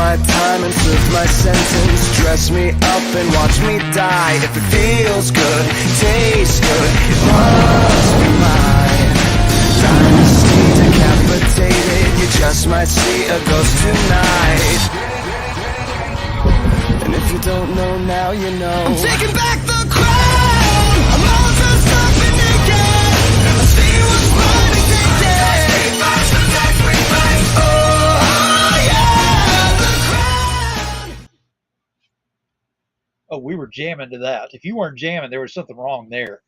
my time and serve my sentence. Dress me up and watch me die. If it feels good, tastes good, it must be mine. Dynasty decapitated, you just might see a ghost tonight. And if you don't know now, you know. I'm taking back the crown. I'm all dressed up and naked. I see what's mine and take it. Oh, we were jamming to that. If you weren't jamming, there was something wrong there.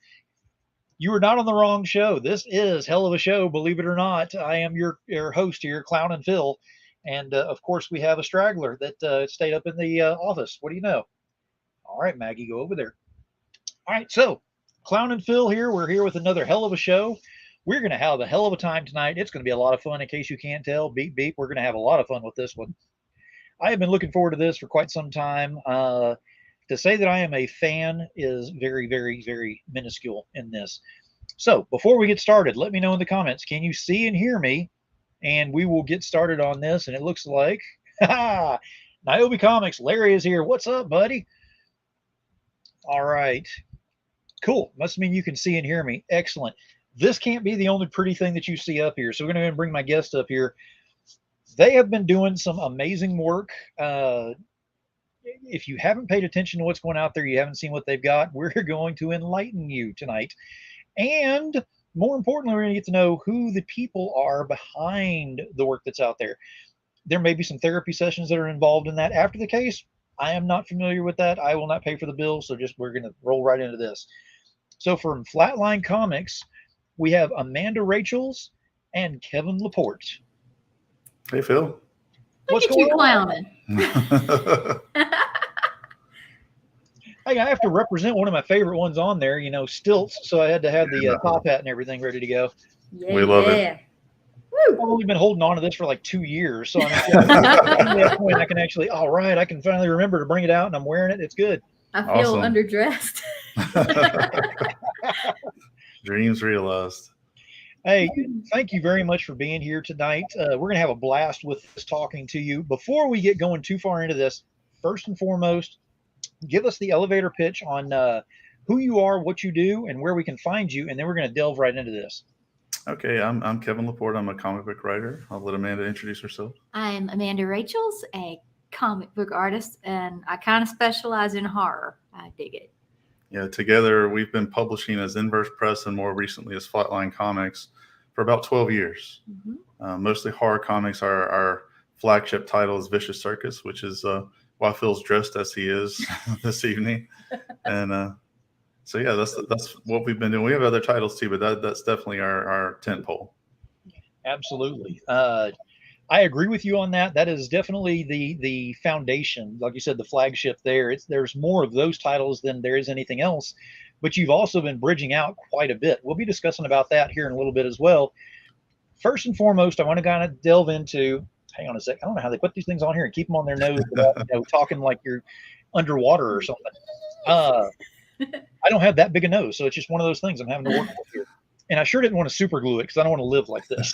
You were not on the wrong show. This is Hell of a Show, believe it or not. I am your host here, Clown and Phil. And, of course, we have a straggler that stayed up in the office. What do you know? All right, Maggie, go over there. All right, so Clown and Phil here. We're here with another Hell of a Show. We're going to have a hell of a time tonight. It's going to be a lot of fun, in case you can't tell. Beep, beep. We're going to have a lot of fun with this one. I have been looking forward to this for quite some time. To say that I am a fan is very, very, very minuscule in this. So before we get started, let me know in the comments, can you see and hear me? And we will get started on this. And it looks like, Niobe Comics, Larry is here. What's up, buddy? All right. Cool. Must mean you can see and hear me. Excellent. This can't be the only pretty thing that you see up here. So we're going to bring my guest up here. They have been doing some amazing work. If you haven't paid attention to what's going out there, you haven't seen what they've got, we're going to enlighten you tonight. And more importantly, we're going to get to know who the people are behind the work that's out there. There may be some therapy sessions that are involved in that. After the case, I am not familiar with that. I will not pay for the bill, so we're going to roll right into this. So from Flatline Comics, we have Amanda Rachels and Kevin Laporte. Hey, Phil. Look at you clowning. Hey, I have to represent one of my favorite ones on there, you know, Stilts. So I had to have the top hat and everything ready to go. Yeah, we love it. I've only been holding on to this for like 2 years. So at that point, I can actually, all right, I can finally remember to bring it out and I'm wearing it. It's good. I feel Awesome. underdressed. Dreams realized. Hey, thank you very much for being here tonight. We're going to have a blast with this talking to you. Before we get going too far into this, first and foremost, give us the elevator pitch on who you are, what you do, and where we can find you, and then we're going to delve right into this. Okay, I'm Kevin Laporte. I'm a comic book writer. I'll let Amanda introduce herself. I'm Amanda Rachels, a comic book artist, and I kind of specialize in horror. I dig it. Yeah, together we've been publishing as Inverse Press and more recently as Flatline Comics for about 12 years. Mm-hmm. Mostly horror comics. Our flagship title is Vicious Circus, which is why Phil's dressed as he is this evening. And so, yeah, that's what we've been doing. We have other titles too, but that's definitely our tentpole. Absolutely. I agree with you on that. That is definitely the foundation. Like you said, the flagship there. There's more of those titles than there is anything else. But you've also been bridging out quite a bit. We'll be discussing about that here in a little bit as well. First and foremost, I want to kind of delve into, hang on a sec. I don't know how they put these things on here and keep them on their nose without talking like you're underwater or something. I don't have that big a nose, so it's just one of those things I'm having to work with here. And I sure didn't want to super glue it because I don't want to live like this.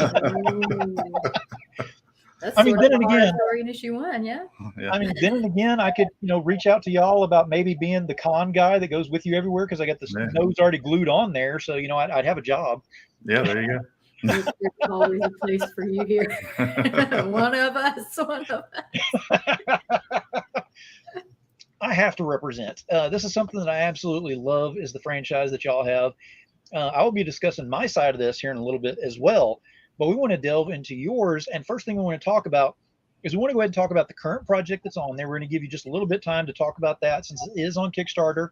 That's I mean, then and again, you won, yeah. I mean, then and again, I could, reach out to y'all about maybe being the con guy that goes with you everywhere because I got this nose already glued on there. So, I'd have a job. Yeah, there you go. There's always a place for you here. One of us. I have to represent. This is something that I absolutely love is the franchise that y'all have. I will be discussing my side of this here in a little bit as well. But we want to delve into yours. And first thing we want to talk about is we want to go ahead and talk about the current project that's on there. We're going to give you just a little bit of time to talk about that since it is on Kickstarter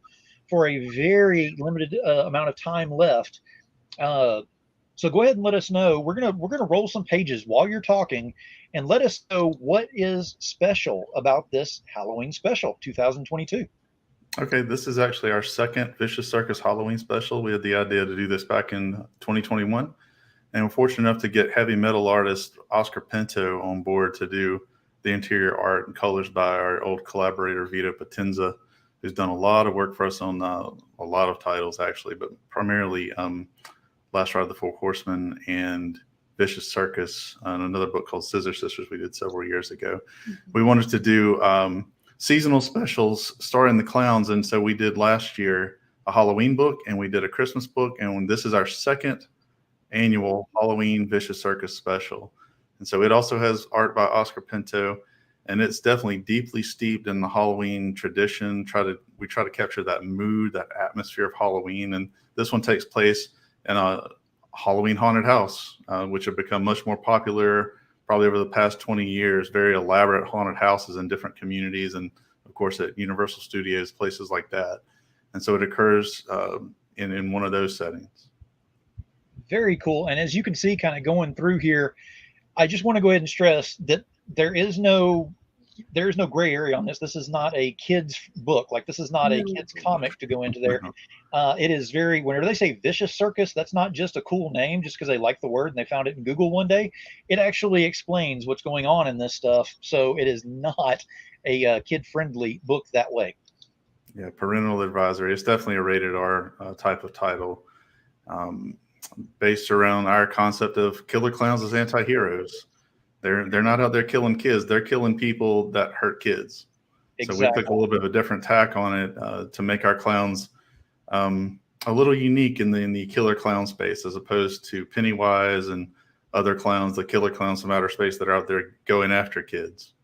for a very limited amount of time left. So go ahead and let us know. We're gonna roll some pages while you're talking and let us know what is special about this Halloween special 2022. Okay, this is actually our second Vicious Circus Halloween special. We had the idea to do this back in 2021. And we're fortunate enough to get heavy metal artist Oscar Pinto on board to do the interior art and colors by our old collaborator, Vito Potenza, who's done a lot of work for us on a lot of titles, actually, but primarily Last Ride of the Four Horsemen and Vicious Circus, and another book called Scissor Sisters we did several years ago. We wanted to do seasonal specials starring the clowns, and so we did last year a Halloween book and we did a Christmas book, and this is our second annual Halloween Vicious Circus special. And so it also has art by Oscar Pinto, and it's definitely deeply steeped in the Halloween tradition. We try to capture that mood, that atmosphere of Halloween. And this one takes place in a Halloween haunted house, which have become much more popular probably over the past 20 years. Very elaborate haunted houses in different communities, and of course at Universal Studios, places like that. And so it occurs in one of those settings. Very cool. And as you can see, kind of going through here, I just want to go ahead and stress that there is no gray area on this. This is not a kid's book. Like, this is not a kid's comic to go into there. It is very, whenever they say Vicious Circus, that's not just a cool name just because they like the word and they found it in Google one day. It actually explains what's going on in this stuff. So it is not a kid-friendly book that way. Yeah, parental advisory. It's definitely a rated R type of title, based around our concept of killer clowns as anti-heroes. They're not out there killing kids. They're killing people that hurt kids. Exactly. So we took a little bit of a different tack on it to make our clowns a little unique in the killer clown space, as opposed to Pennywise and other clowns, the killer clowns from outer space that are out there going after kids.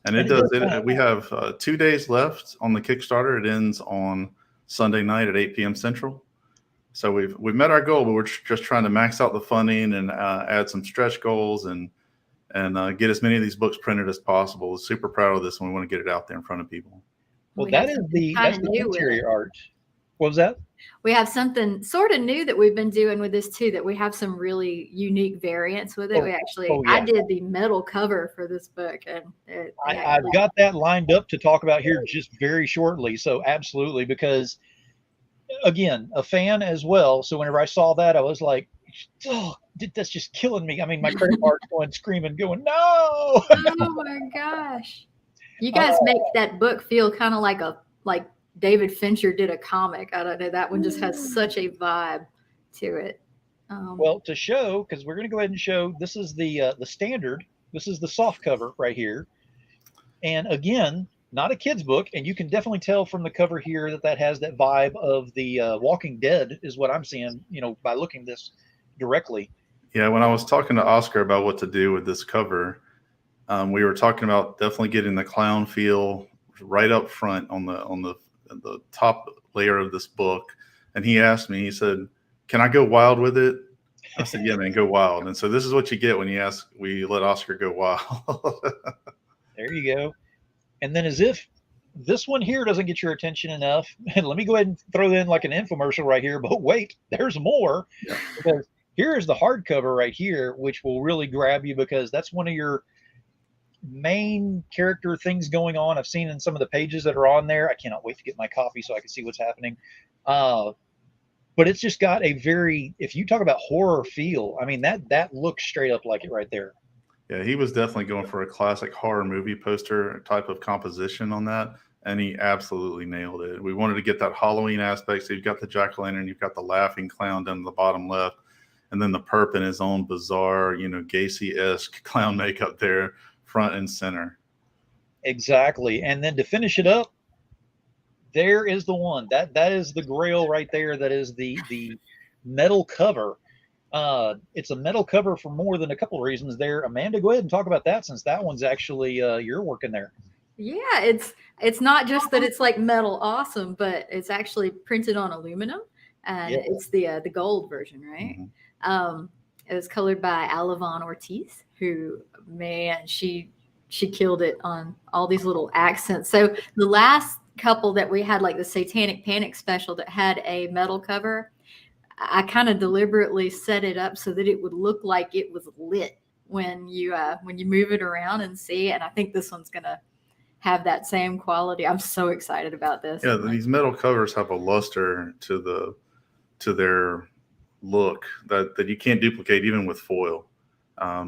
And we have 2 days left on the Kickstarter. It ends on Sunday night at 8 p.m. Central. So we've met our goal, but we're just trying to max out the funding and add some stretch goals and get as many of these books printed as possible. We're super proud of this, and we want to get it out there in front of people. Well, that's the interior art. What was that? We have something sort of new that we've been doing with this too, that we have some really unique variants with it. I did the metal cover for this book, and I've got that lined up to talk about here just very shortly. So absolutely, because again, a fan as well. So whenever I saw that, I was like, oh, that's just killing me. I mean, my credit card's going screaming, going, no. Oh my gosh. You guys make that book feel kind of like David Fincher did a comic. I don't know. That one just has such a vibe to it. Well, to show, because we're going to go ahead and show, this is the standard. This is the soft cover right here. And again, not a kid's book. And you can definitely tell from the cover here that has that vibe of the Walking Dead is what I'm seeing, by looking this directly. Yeah, when I was talking to Oscar about what to do with this cover, we were talking about definitely getting the clown feel right up front on the top layer of this book. And he asked me, he said, can I go wild with it? I said, yeah, man, go wild. And so this is what you get when we let Oscar go wild. There you go. And then, as if this one here doesn't get your attention enough, and let me go ahead and throw in like an infomercial right here, but wait, there's more. Yeah. Because here's the hardcover right here, which will really grab you, because that's one of your main character things going on. I've seen in some of the pages that are on there. I cannot wait to get my coffee so I can see what's happening. But it's just got a very, if you talk about horror feel, I mean, that looks straight up like it right there. Yeah, he was definitely going for a classic horror movie poster type of composition on that, and he absolutely nailed it. We wanted to get that Halloween aspect. So you've got the jack-o'-lantern, you've got the laughing clown down the bottom left, and then the perp in his own bizarre, Gacy-esque clown makeup there, front and center. Exactly. And then to finish it up, there is the one. That is the grail right there. That is the metal cover. It's a metal cover for more than a couple of reasons there. Amanda, go ahead and talk about that, since that one's actually your work in there. Yeah, it's not just that it's like metal awesome, but it's actually printed on aluminum, and it's the gold version, right? Mm-hmm. It was colored by Alivon Ortiz, who, man, she killed it on all these little accents. So the last couple that we had, like the Satanic Panic special that had a metal cover, I kind of deliberately set it up so that it would look like it was lit when you move it around and see. And I think this one's gonna have that same quality. I'm so excited about this. Yeah, these metal covers have a luster to their look that you can't duplicate even with foil.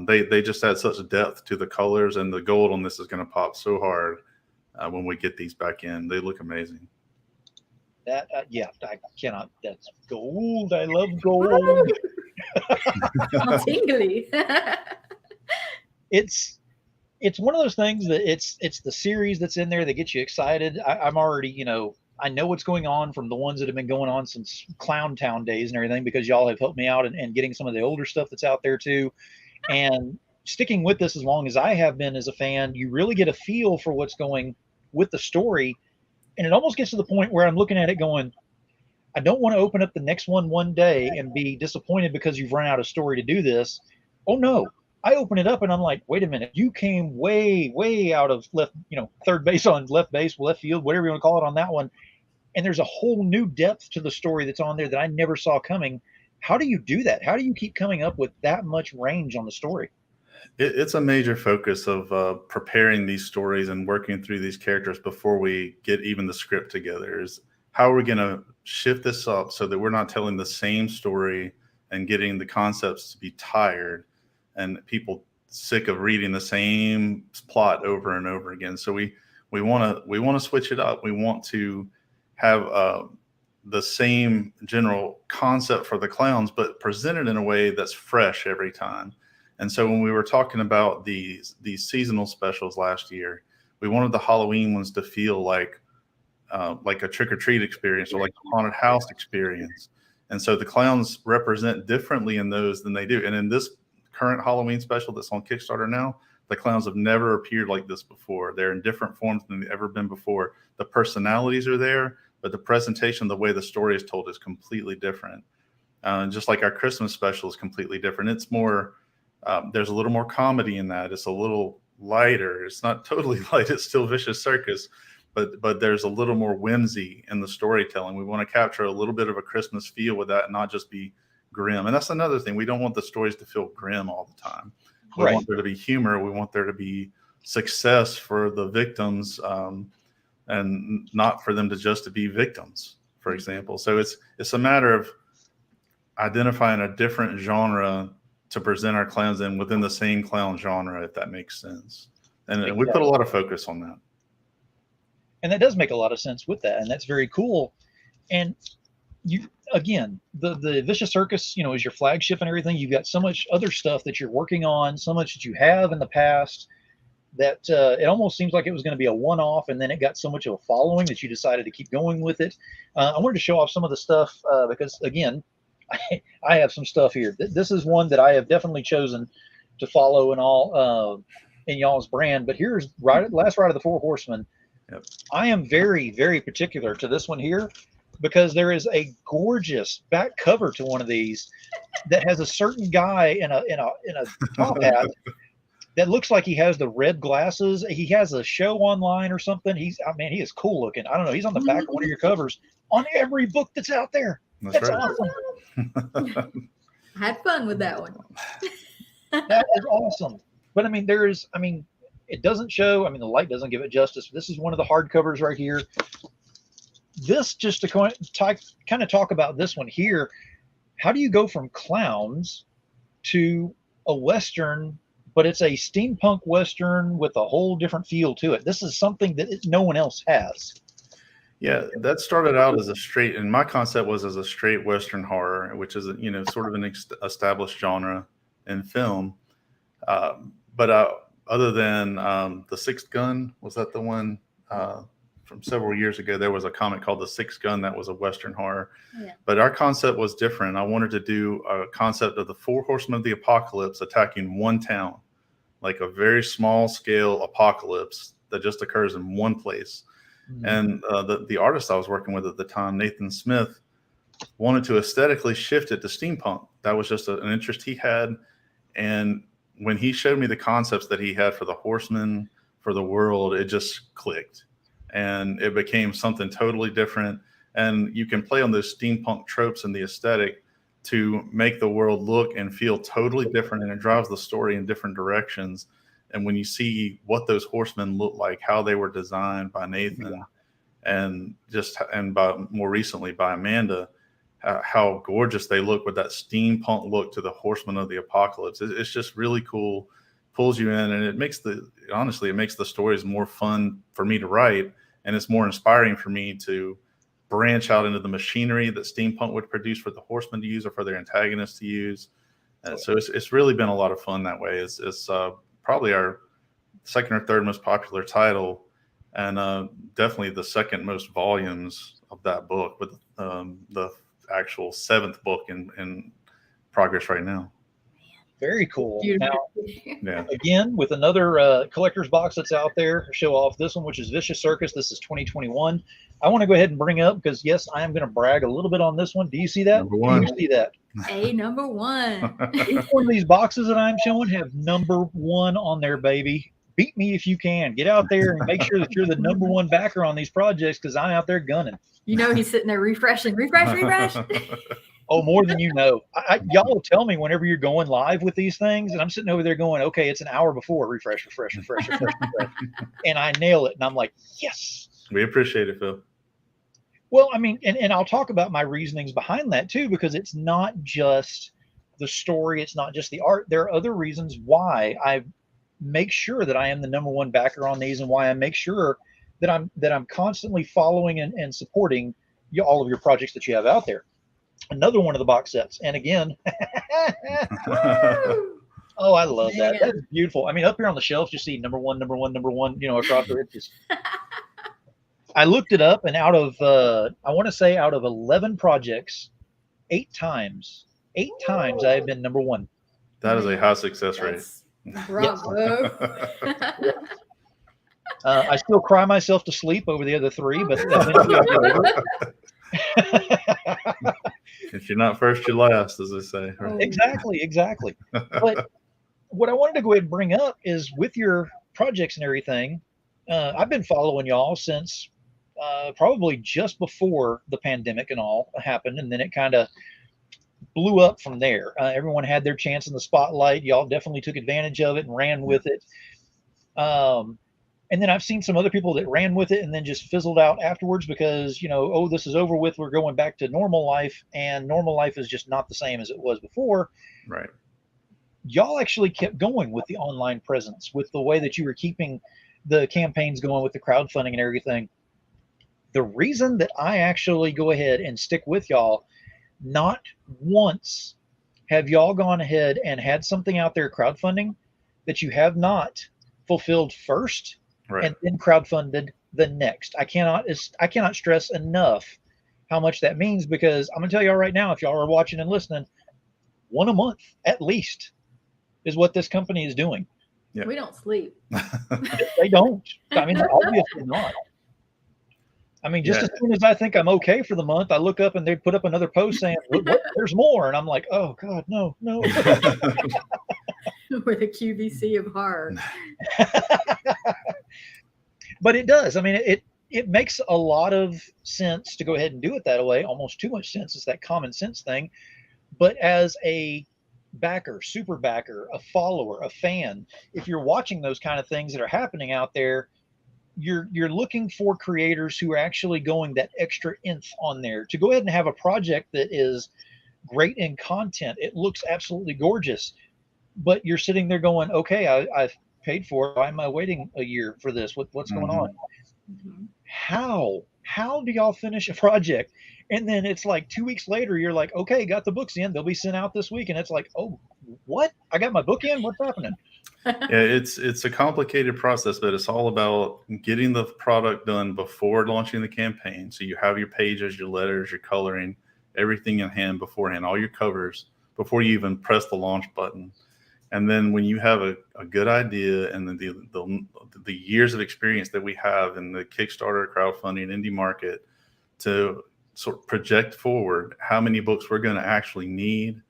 They just add such depth to the colors, and the gold on this is going to pop so hard when we get these back in. They look amazing. I cannot. That's gold. I love gold. All tingly. It's one of those things that it's the series that's in there that gets you excited. I'm already, I know what's going on from the ones that have been going on since Clown Town days and everything, because y'all have helped me out and getting some of the older stuff that's out there too. And sticking with this as long as I have been as a fan, you really get a feel for what's going with the story. And it almost gets to the point where I'm looking at it going, I don't want to open up the next one day and be disappointed because you've run out of story to do this. Oh no. I open it up and I'm like, wait a minute, you came way out of left, third base on left base, left field, whatever you want to call it on that one. And there's a whole new depth to the story that's on there that I never saw coming. How do you do that? How do you keep coming up with that much range on the story? It's a major focus of preparing these stories and working through these characters before we get even the script together. Is how are we going to shift this up so that we're not telling the same story and getting the concepts to be tired and people sick of reading the same plot over and over again. So we want to switch it up. We want to have the same general concept for the clowns, but presented in a way that's fresh every time. And so when we were talking about these seasonal specials last year, we wanted the Halloween ones to feel like a trick-or-treat experience or like a haunted house experience. And so the clowns represent differently in those than they do. And in this current Halloween special that's on Kickstarter now, the clowns have never appeared like this before. They're in different forms than they've ever been before. The personalities are there, but the presentation, the way the story is told, is completely different. Just like our Christmas special is completely different. It's more, there's a little more comedy in that. It's a little lighter. It's not totally light. It's still Vicious Circus, but there's a little more whimsy in the storytelling. We want to capture a little bit of a Christmas feel with that and not just be grim. And that's another thing. We don't want the stories to feel grim all the time. We want there to be humor. We want there to be success for the victims, and not for them to just to be victims, for example. So it's a matter of identifying a different genre to present our clowns in within the same clown genre, if that makes sense. And we put a lot of focus on that. And that does make a lot of sense with that. And that's very cool. And you, again, the Vicious Circus, is your flagship and everything. You've got so much other stuff that you're working on, so much that you have in the past that it almost seems like it was going to be a one-off, and then it got so much of a following that you decided to keep going with it. I wanted to show off some of the stuff because, again, I have some stuff here. This is one that I have definitely chosen to follow in all in y'all's brand. But here's Last Ride of the Four Horsemen. Yep. I am very, very particular to this one here, because there is a gorgeous back cover to one of these that has a certain guy in a top hat that looks like he has the red glasses. He has a show online or something. He is cool looking. I don't know. He's on the back of one of your covers on every book that's out there. That's right. Awesome. I had fun with that one. That is awesome. But it doesn't show. The light doesn't give it justice. This is one of the hardcovers right here. This, just to kind of talk about this one here, how do you go from clowns to a Western, but it's a steampunk Western with a whole different feel to it? This is something that no one else has. Yeah, that started out as and my concept was as a straight Western horror, which is, sort of an established genre in film. But other than The Sixth Gun, was that the one from several years ago? There was a comic called The Sixth Gun that was a Western horror. Yeah. But our concept was different. I wanted to do a concept of the Four Horsemen of the Apocalypse attacking one town, like a very small scale apocalypse that just occurs in one place. Mm-hmm. And the artist I was working with at the time, Nathan Smith, wanted to aesthetically shift it to steampunk. That was just an interest he had. And when he showed me the concepts that he had for the Horsemen, for the world, it just clicked. And it became something totally different. And you can play on those steampunk tropes and the aesthetic to make the world look and feel totally different. And it drives the story in different directions. And when you see what those horsemen look like, how they were designed by Nathan, and more recently by Amanda, how gorgeous they look with that steampunk look to the Horsemen of the Apocalypse. It's just really cool, pulls you in, and it makes the stories more fun for me to write, and it's more inspiring for me to branch out into the machinery that steampunk would produce for the Horsemen to use or for their antagonists to use. So it's really been a lot of fun that way. It's probably our second or third most popular title, and definitely the second most volumes of that book, but the actual 7th book in progress right now. Very cool. Beautiful. Now, again, with another collector's box that's out there, show off this one, which is Vicious Circus. This is 2021. I want to go ahead and bring up, because yes, I am going to brag a little bit on this one. Do you see that? Number 1. Do you see that? number 1. Each one of these boxes that I'm showing have number 1 on there, baby. Beat me if you can. Get out there and make sure that you're the number 1 backer on these projects, because I'm out there gunning. You know, he's sitting there refreshing, refresh. Oh, more than you know. Y'all will tell me whenever you're going live with these things, and I'm sitting over there going, okay, it's an hour before. Refresh. And I nail it, and I'm like, yes. We appreciate it, Phil. Well, I mean, and I'll talk about my reasonings behind that too, because it's not just the story, it's not just the art. There are other reasons why I make sure that I am the number 1 backer on these, and why I make sure that I'm constantly following and supporting all of your projects that you have out there. Another one of the box sets, and again, oh, I love that. That's beautiful. I mean, up here on the shelf, you see number one, you know, across the edges. I looked it up, and out of I want to say out of 11 projects, 8 times I have been number 1. That is a high success rate. Bravo. I still cry myself to sleep over the other 3, but eventually I'll get over it. If you're not first, you're last, as they say. Right? Exactly. But what I wanted to go ahead and bring up is, with your projects and everything, I've been following y'all since probably just before the pandemic and all happened, and then it kind of blew up from there. Everyone had their chance in the spotlight. Y'all definitely took advantage of it and ran with it. And then I've seen some other people that ran with it and then just fizzled out afterwards, because, you know, oh, this is over with, we're going back to normal life, and normal life is just not the same as it was before. Right. Y'all actually kept going with the online presence, with the way that you were keeping the campaigns going with the crowdfunding and everything. The reason that I actually go ahead and stick with y'all, not once have y'all gone ahead and had something out there crowdfunding that you have not fulfilled first, right, and then crowdfunded the next. I cannot stress enough how much that means, because I'm gonna tell y'all right now, if y'all are watching and listening, 1 a month at least is what this company is doing. Yeah. We don't sleep. They don't. I mean, obviously not. I mean, just as soon as I think I'm okay for the month, I look up and they put up another post saying, what, there's more. And I'm like, oh God, no. We're the QVC of horror. But it does. I mean, it makes a lot of sense to go ahead and do it that way. Almost too much sense. It's that common sense thing. But as a backer, super backer, a follower, a fan, if you're watching those kind of things that are happening out there, you're looking for creators who are actually going that extra nth on there to go ahead and have a project that is great in content. It looks absolutely gorgeous, but you're sitting there going, okay, I've paid for it. Why am I waiting a year for this? What's going on? Mm-hmm. How do y'all finish a project? And then it's like 2 weeks later, you're like, okay, got the books in. They'll be sent out this week. And it's like, oh, what? I got my book in? What's happening? Yeah, it's a complicated process, but it's all about getting the product done before launching the campaign. So you have your pages, your letters, your coloring, everything in hand beforehand, all your covers before you even press the launch button. And then when you have a good idea, and then the years of experience that we have in the Kickstarter, crowdfunding, indie market, to sort of project forward how many books we're going to actually need,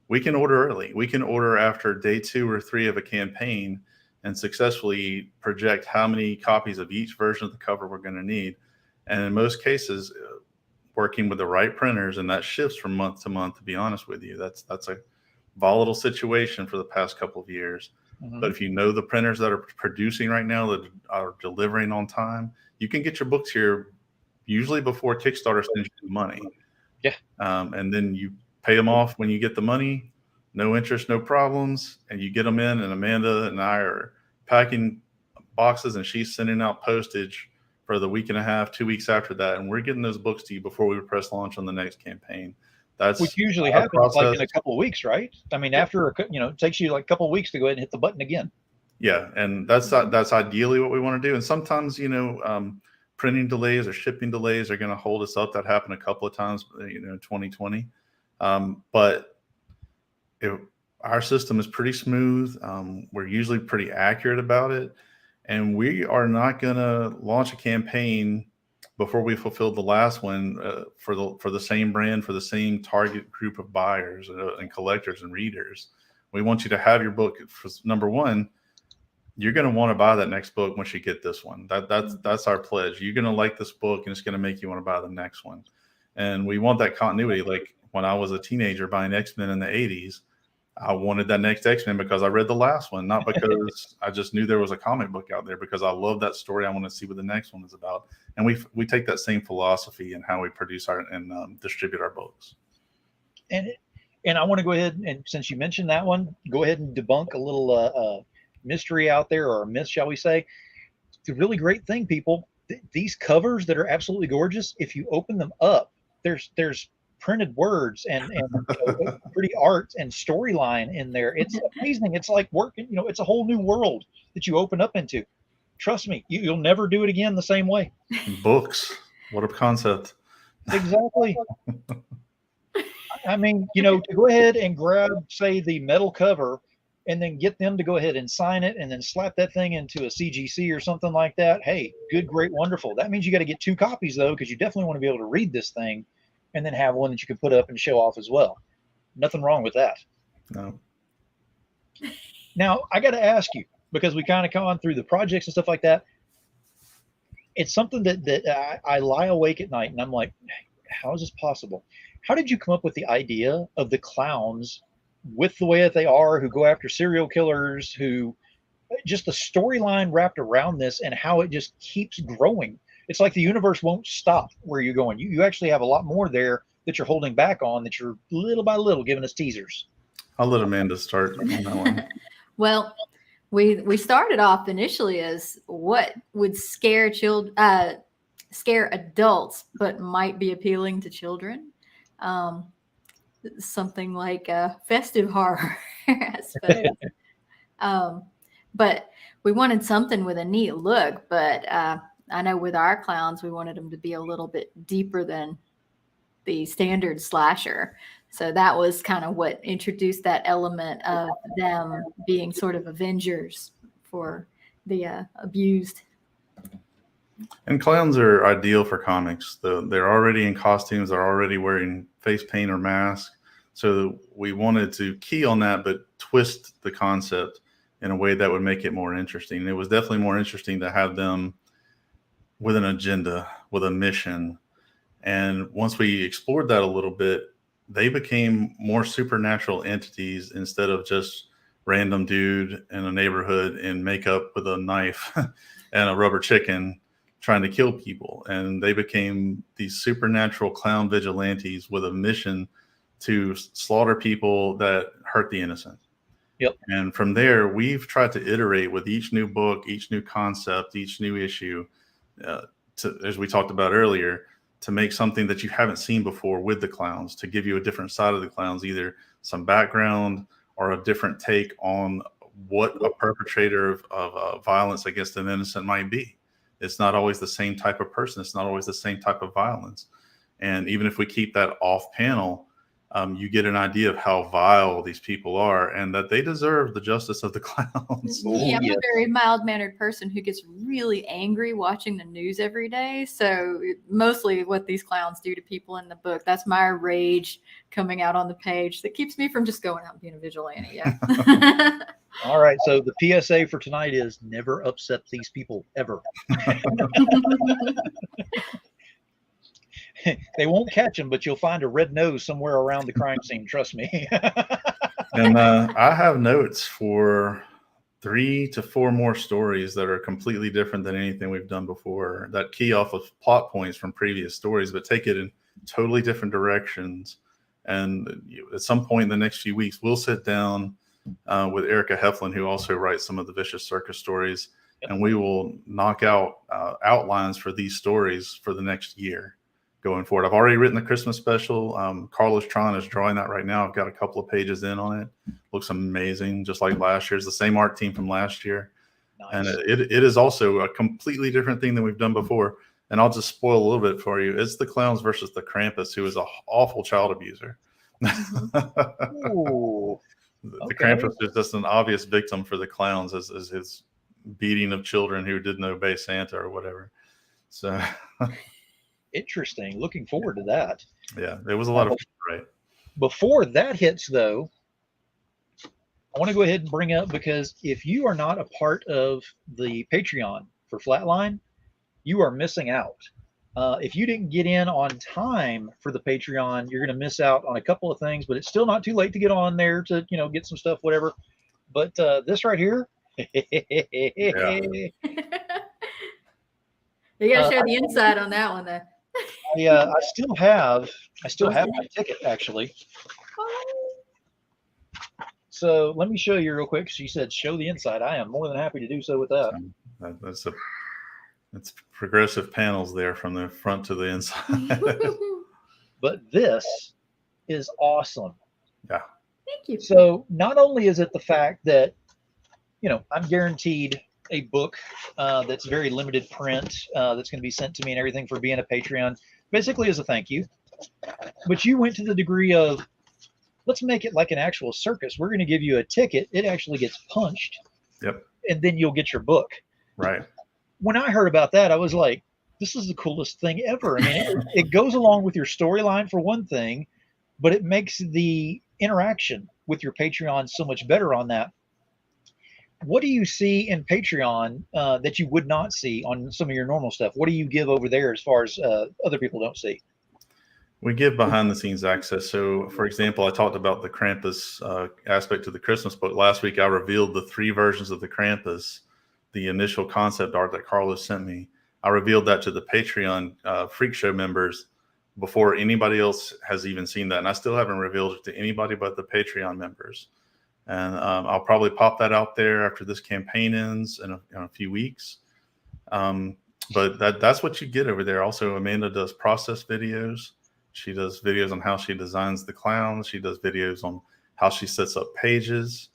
we can order early. We can order after day 2 or 3 of a campaign and successfully project how many copies of each version of the cover we're going to need. And in most cases, working with the right printers, and that shifts from month to month, to be honest with you. That's a volatile situation for the past couple of years. Mm-hmm. But if you know the printers that are producing right now, that are delivering on time, you can get your books here usually before Kickstarter sends you the money. Yeah. And then you pay them off when you get the money, no interest, no problems, and you get them in, and Amanda and I are packing boxes, and she's sending out postage for the week and a half, 2 weeks after that, and we're getting those books to you before we press launch on the next campaign. That's which usually our happens like in a process. couple of weeks, right? I mean, after it takes you like a couple of weeks to go ahead and hit the button again. Yeah, and that's ideally what we want to do. And sometimes, printing delays or shipping delays are going to hold us up. That happened a couple of times, in 2020. But our system is pretty smooth. We're usually pretty accurate about it, and we are not going to launch a campaign before we fulfilled the last one for the same brand, for the same target group of buyers and collectors and readers. We want you to have your book. For number one, you're going to want to buy that next book once you get this one. That's our pledge. You're going to like this book, and it's going to make you want to buy the next one. And we want that continuity. Like when I was a teenager buying X-Men in the 80s, I wanted that next X-Men because I read the last one, not because I just knew there was a comic book out there, because I love that story. I want to see what the next one is about. And we take that same philosophy in how we produce and distribute our books. And I want to go ahead and, since you mentioned that one, go ahead and debunk a little mystery out there, or a myth, shall we say. The really great thing, people, these covers that are absolutely gorgeous, if you open them up, there's printed words and pretty art and storyline in there. It's amazing. It's like working, it's a whole new world that you open up into. Trust me, you'll never do it again the same way. Books, what a concept. Exactly. I mean, to go ahead and grab, say, the metal cover, and then get them to go ahead and sign it, and then slap that thing into a CGC or something like that. Hey, good, great, wonderful. That means you got to get 2 copies, though, because you definitely want to be able to read this thing and then have one that you can put up and show off as well. Nothing wrong with that. No. Now, I got to ask you, because we kind of gone through the projects and stuff like that. It's something that I lie awake at night, and I'm like, how is this possible? How did you come up with the idea of the clowns with the way that they are, who go after serial killers, who just the storyline wrapped around this, and how it just keeps growing? It's like the universe won't stop where you're going. You actually have a lot more there that you're holding back on, that you're little by little giving us teasers. I'll let Amanda start on that one. Well, we started off initially as what would scare adults, but might be appealing to children. Something like festive horror, I suppose. But we wanted something with a neat look. But I know with our clowns, we wanted them to be a little bit deeper than the standard slasher. So that was kind of what introduced that element of them being sort of avengers for the abused. And clowns are ideal for comics. They're already in costumes. They're already wearing face paint or mask. So we wanted to key on that, but twist the concept in a way that would make it more interesting. And it was definitely more interesting to have them with an agenda, with a mission. And once we explored that a little bit, they became more supernatural entities instead of just random dude in a neighborhood in makeup with a knife and a rubber chicken trying to kill people. And they became these supernatural clown vigilantes with a mission to slaughter people that hurt the innocent. Yep. And from there, we've tried to iterate with each new book, each new concept, each new issue, as we talked about earlier, to make something that you haven't seen before with the clowns, to give you a different side of the clowns, either some background or a different take on what a perpetrator of violence against an innocent might be. It's not always the same type of person. It's not always the same type of violence. And even if we keep that off panel, you get an idea of how vile these people are and that they deserve the justice of the clowns. Yeah, I'm a very mild-mannered person who gets really angry watching the news every day. So mostly what these clowns do to people in the book, that's my rage coming out on the page that keeps me from just going out and being a vigilante. Yeah. All right. So the PSA for tonight is never upset these people ever. They won't catch him, but you'll find a red nose somewhere around the crime scene. Trust me. And I have notes for 3 to 4 more stories that are completely different than anything we've done before, that key off of plot points from previous stories, but take it in totally different directions. And at some point in the next few weeks, we'll sit down with Erica Heflin, who also writes some of the Vicious Circus stories, and we will knock out outlines for these stories for the next year. going forward. I've already written the Christmas special. Carlos Tron is drawing that right now. I've got a couple of pages in on it. Looks amazing, just like last year's. The same art team from last year. Nice. And it is also a completely different thing than we've done before. And I'll just spoil a little bit for you. It's the clowns versus the Krampus, who is an awful child abuser. Ooh, The Krampus is just an obvious victim for the clowns as his beating of children who didn't obey Santa or whatever. So interesting. Looking forward to that. yeah, it was a lot of fun, right? Before that hits, though, I want to go ahead and bring up, because if you are not a part of the Patreon for Flatline, you are missing out. If you didn't get in on time for the Patreon, you're going to miss out on a couple of things, but it's still not too late to get on there to, get some stuff, whatever. But this right here, Yeah. You got to share the inside on that one, though. I still have my ticket, actually. So let me show you real quick. She said, show the inside. I am more than happy to do so with that. It's progressive panels there from the front to the inside. But this is awesome. Yeah. Thank you. So not only is it the fact that, I'm guaranteed a book that's very limited print that's going to be sent to me and everything for being a Patreon, basically as a thank you. But you went to the degree of, let's make it like an actual circus. We're going to give you a ticket. It actually gets punched. Yep. And then you'll get your book. Right. When I heard about that, I was like, this is the coolest thing ever. I mean, it goes along with your storyline for one thing, but it makes the interaction with your Patreon so much better on that. What do you see in Patreon that you would not see on some of your normal stuff? What do you give over there as far as other people don't see? We give behind the scenes access. So, for example, I talked about the Krampus aspect of the Christmas book. Last week, I revealed the 3 versions of the Krampus, the initial concept art that Carlos sent me. I revealed that to the Patreon Freak Show members before anybody else has even seen that. And I still haven't revealed it to anybody but the Patreon members. And I'll probably pop that out there after this campaign ends in a few weeks. But that's what you get over there. Also, Amanda does process videos. She does videos on how she designs the clowns. She does videos on how she sets up pages.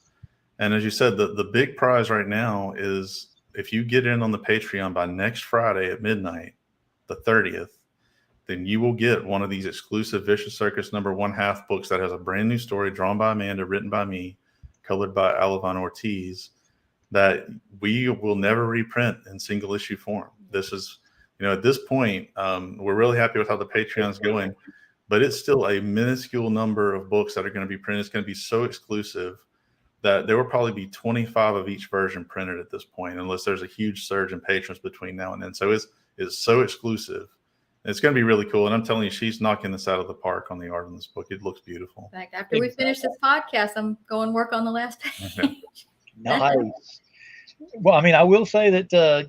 And as you said, the big prize right now is if you get in on the Patreon by next Friday at midnight, the 30th, then you will get one of these exclusive Vicious Circus number 1/2 books that has a brand new story drawn by Amanda, written by me, colored by Alevon Ortiz, that we will never reprint in single issue form. This is, at this point, we're really happy with how the Patreon is going, but it's still a minuscule number of books that are going to be printed. It's going to be so exclusive that there will probably be 25 of each version printed at this point, unless there's a huge surge in patrons between now and then. So it's so exclusive. It's going to be really cool. And I'm telling you, she's knocking this out of the park on the art in this book. It looks beautiful. In fact, after we finish this podcast, I'm going work on the last page. Okay. Nice. Well, I mean, I will say that,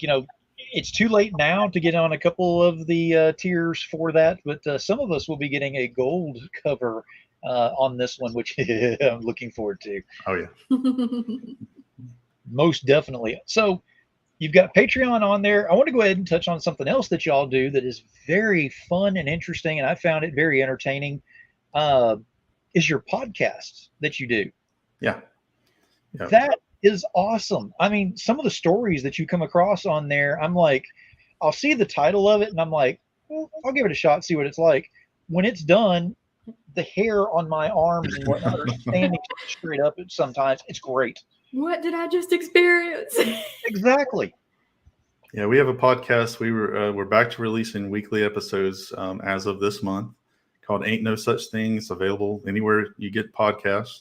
it's too late now to get on a couple of the tiers for that, but some of us will be getting a gold cover on this one, which I'm looking forward to. Oh, yeah. Most definitely. So you've got Patreon on there. I want to go ahead and touch on something else that y'all do that is very fun and interesting, and I found it very entertaining, is your podcast that you do. Yeah. Yeah. That is awesome. I mean, some of the stories that you come across on there, I'm like, I'll see the title of it and I'm like, well, I'll give it a shot, see what it's like. When it's done, the hair on my arms and whatnot are standing straight up sometimes. It's great. What did I just experience? Exactly. Yeah, we have a podcast. We're back to releasing weekly episodes as of this month, called Ain't No Such Thing. It's available anywhere you get podcasts.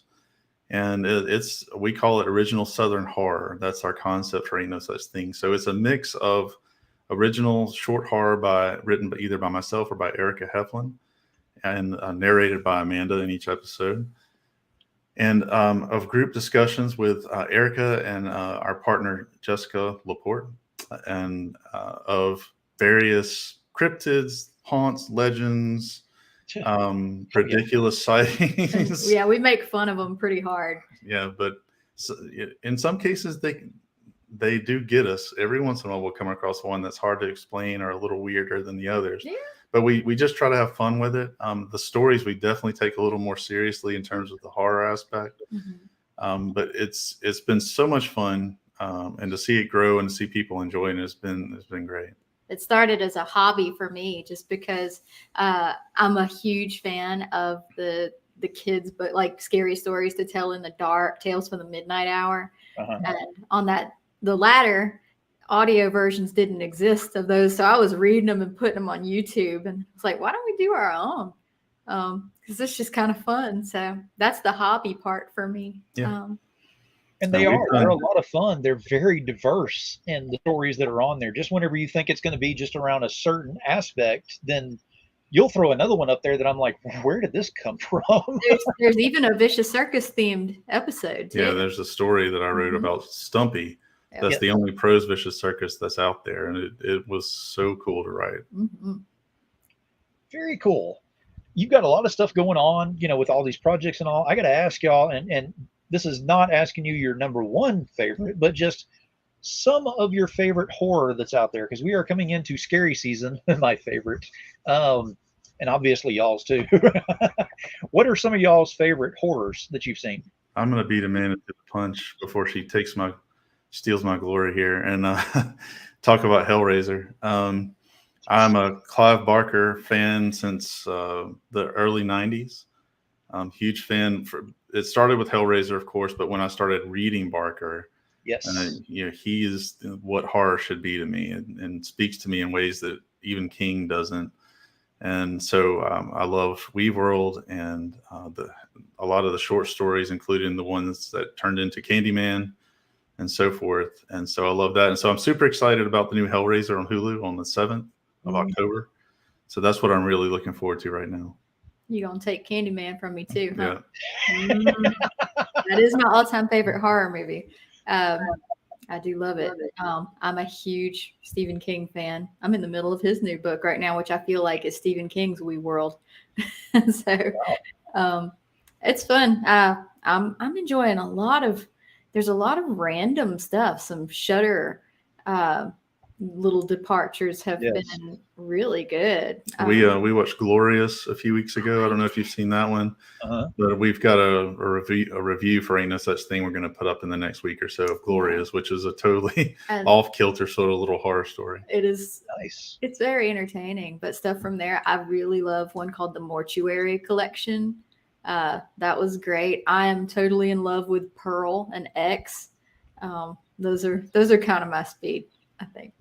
And we call it original Southern horror. That's our concept for Ain't No Such Thing. So it's a mix of original short horror written either by myself or by Erica Heflin, and narrated by Amanda in each episode. And of group discussions with Erica and our partner Jessica Laporte, and of various cryptids, haunts, legends, ridiculous sightings. Yeah, we make fun of them pretty hard. Yeah, but in some cases they do get us. Every once in a while we'll come across one that's hard to explain or a little weirder than the others. Yeah. but we just try to have fun with it. The stories we definitely take a little more seriously in terms of the horror aspect. But it's been so much fun, and to see it grow and to see people enjoying it, it's been great. It started as a hobby for me just because I'm a huge fan of the kids, but like scary stories to tell in the dark, Tales from the Midnight Hour. And on the latter, audio versions didn't exist of those. So I was reading them and putting them on YouTube, and it's like, why don't we do our own? Because it's just kind of fun. So that's the hobby part for me. Yeah. And they're a lot of fun. They're very diverse in the stories that are on there. Just whenever you think it's going to be just around a certain aspect, then you'll throw another one up there that I'm like, where did this come from? There's even a Vicious Circus themed episode too. Yeah, there's a story that I wrote about Stumpy. That's the only prose Vicious Circus that's out there, and it was so cool to write. Very cool. You've got a lot of stuff going on, with all these projects and all. I got to ask y'all, and this is not asking you your number one favorite, but just some of your favorite horror that's out there, because we are coming into scary season, my favorite, and obviously y'all's too. What are some of y'all's favorite horrors that you've seen? I'm going to beat Amanda to the punch before she steals my glory here and talk about Hellraiser. I'm a Clive Barker fan since the early 90s. Huge fan. It started with Hellraiser, of course, but when I started reading Barker, he is what horror should be to me, and speaks to me in ways that even King doesn't. And so I love Weaveworld and a lot of the short stories, including the ones that turned into Candyman and so forth. And so I love that. And so I'm super excited about the new Hellraiser on Hulu on the 7th of October. So that's what I'm really looking forward to right now. You're going to take Candyman from me too, huh? Yeah. That is my all-time favorite horror movie. I do love it. I'm a huge Stephen King fan. I'm in the middle of his new book right now, which I feel like is Stephen King's Weaveworld. So it's fun. I'm enjoying there's a lot of random stuff. Some Shudder little departures have been really good. We watched Glorious a few weeks ago. I don't know if you've seen that one, but we've got a review for Ain't No Such Thing we're going to put up in the next week or so of Glorious, which is a totally off-kilter sort of little horror story. It is nice. It's very entertaining, but stuff from there. I really love one called the Mortuary Collection. That was great. I am totally in love with Pearl and X. Those are kind of my speed, I think.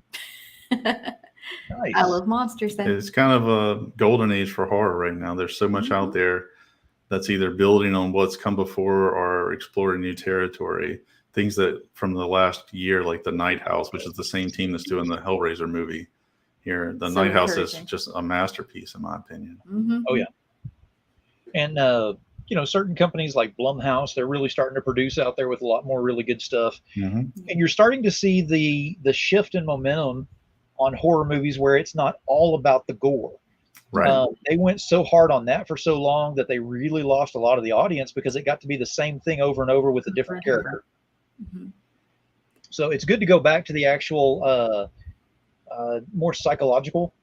Nice. I love monsters. It's kind of a golden age for horror right now. There's so much out there that's either building on what's come before or exploring new territory. Things that from the last year, like the Night House, which is the same team that's doing the Hellraiser movie here. The Night House is just a masterpiece, in my opinion. Oh yeah. And certain companies like Blumhouse, they're really starting to produce out there with a lot more really good stuff. And you're starting to see the shift in momentum on horror movies where it's not all about the gore. Right. They went so hard on that for so long that they really lost a lot of the audience because it got to be the same thing over and over with a different character. So it's good to go back to the actual more psychological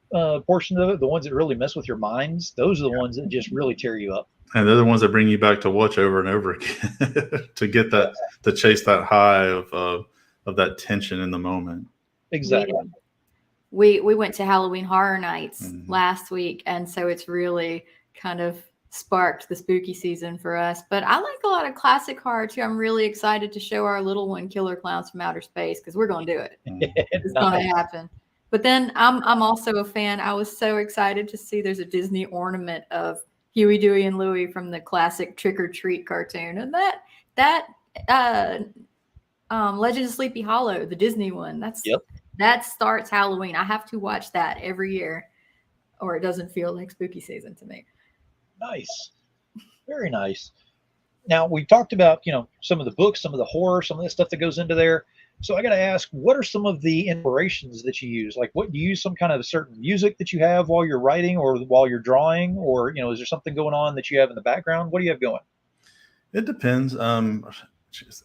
portion of it, the ones that really mess with your minds. Those are the ones that just really tear you up. And they're the ones that bring you back to watch over and over again to get that, to chase that high of that tension in the moment. Exactly. We went to Halloween Horror Nights last week, and so it's really kind of sparked the spooky season for us. But I like a lot of classic horror too. I'm really excited to show our little one Killer Clowns from Outer Space because we're going to do it. It's going to happen. But then I'm also a fan. I was so excited to see there's a Disney ornament of Huey, Dewey, and Louie from the classic Trick or Treat cartoon, and that Legend of Sleepy Hollow, the Disney one. That starts Halloween. I have to watch that every year, or it doesn't feel like spooky season to me. Nice, very nice. Now we talked about some of the books, some of the horror, some of the stuff that goes into there. So I got to ask, what are some of the inspirations that you use? Like, what do you use? Some kind of certain music that you have while you're writing or while you're drawing, or is there something going on that you have in the background? What do you have going? It depends.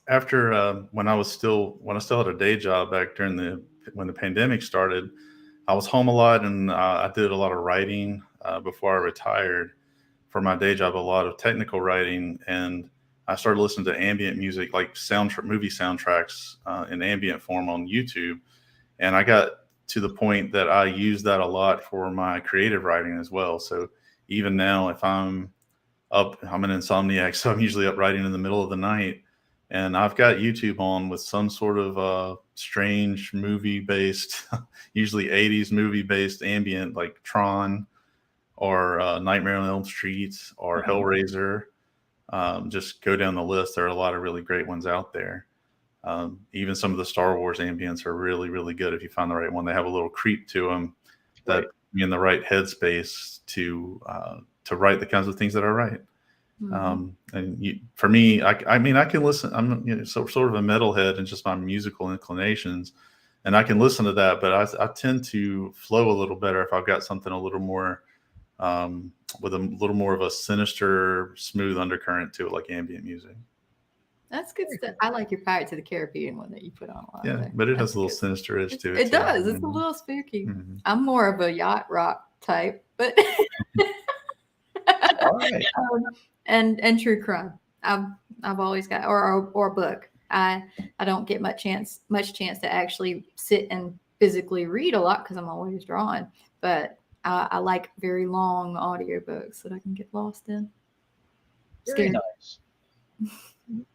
After when I still had a day job back when the pandemic started, I was home a lot, and I did a lot of writing before I retired for my day job, a lot of technical writing, and I started listening to ambient music, like movie soundtracks in ambient form on YouTube. And I got to the point that I use that a lot for my creative writing as well. So even now, if I'm up, I'm an insomniac, so I'm usually up writing in the middle of the night, and I've got YouTube on with some sort of strange movie-based, usually 80s movie-based ambient, like Tron or Nightmare on Elm Street or Hellraiser. Just go down the list. There are a lot of really great ones out there. Even some of the Star Wars ambients are really, really good if you find the right one. They have a little creep to them that be in the right headspace to write the kinds of things that I write. For me, I mean, I can listen. I'm sort of a metalhead and just my musical inclinations, and I can listen to that. But I tend to flow a little better if I've got something a little more with a little more of a sinister, smooth undercurrent to it, like ambient music. That's good stuff. I like your Pirates of the Caribbean one that you put on a lot. Yeah, but it has a little sinister edge to it. It does. It's a little spooky. I'm more of a yacht rock type, but All right. And true crime. I've always got or a book. I don't get much chance to actually sit and physically read a lot because I'm always drawing. But I like very long audiobooks that I can get lost in. Very nice.